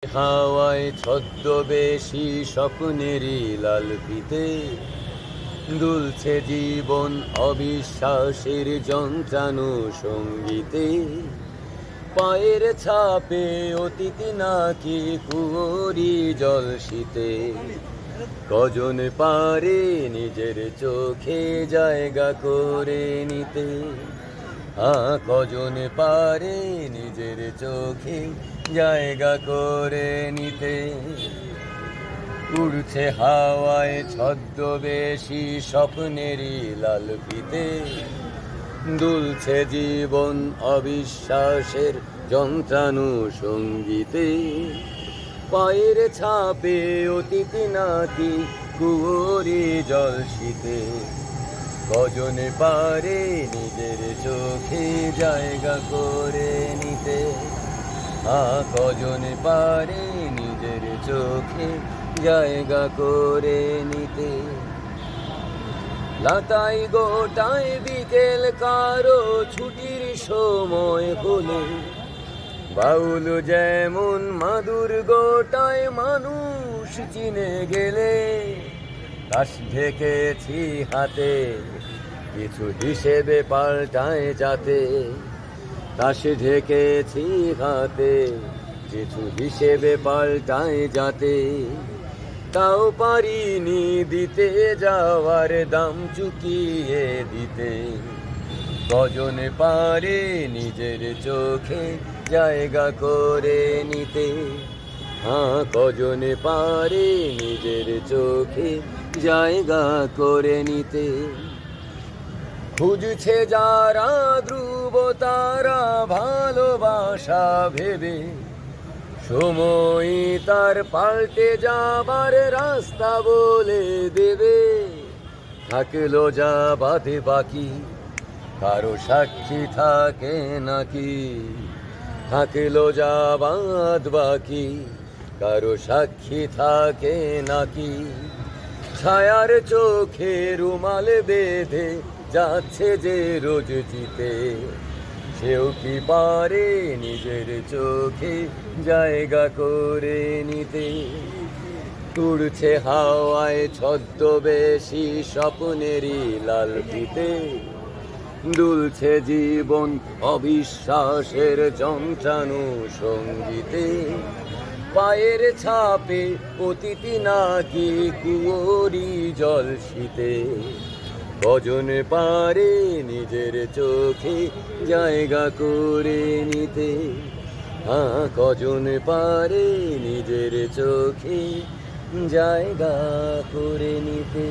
হাওয়ায় ছদ্মবেশী স্বপ্নেরই লাল ফিতে দুলছে জীবন অবিশ্বাসের যন্ত্রাণু সঙ্গীতে। পায়ের ছাপে অতীত নাকি কুয়োরি জল শীতে। কজন পারে নিজের চোখে জায়গা করে নিতে। কজন পারে নিজের চোখে জায়গা করে নিতে। উড়ছে হাওয়ায় ছদ্মবেশী স্বপ্নেরই লাল ফিতে দুলছে জীবন অবিশ্বাসের যন্ত্রাণু সঙ্গীতে। পায়ের ছাপে অতীত নাকি কুয়োরি জল শীতে। কজন পারে নিজের চোখে জায়গা করে নিতে। কজন পারে নিজের চোখে জায়গা করে নিতে। লতায় গোটায় বিকেল কারো ছুটির সময় হলে বাউল যেমন মাদুর গোটায় মানুষ চিনে গেলে। তাস ঢেকেছি হাতে কিছু হিসেবে পাল্টায় যাতে। তাস ঢেকেছি হাতে কিছু হিসেবে পাল্টায় যাতে। তাও পারিনি দিতে যাওয়ার দাম চুকিয়ে দিতে। কজন পারে নিজের চোখে জায়গা করে নিতে। কজন পারে নিজের চোখে জায়গা করে নিতে। খুঁজছে যারা ধ্রুব তারা ভালোবাসা ভেবে সময় তার পাল্টে যাবার রাস্তা বলে দেবে। থাকলো যা বাদে বাকি কারো সাক্ষী থাকে নাকি। থাকলো যা বাদ বাকি কারো সাক্ষী থাকে নাকি। ছায়ার চোখে রুমাল বেঁধে যাচ্ছে যে রোজ জিতে সেও কি পারে নিজের চোখে জায়গা করে নিতে। উড়ছে হাওয়ায় ছদ্মবেশী স্বপ্নেরই লাল ফিতে দুলছে জীবন অবিশ্বাসের যন্ত্রাণু সঙ্গীতে। পায়ের ছাপে অতীত নাকি কুয়োরি জল শীতে। কজন পারে নিজের চোখে জায়গা করে নিতে। কজন পারে নিজের চোখে জায়গা করে নিতে।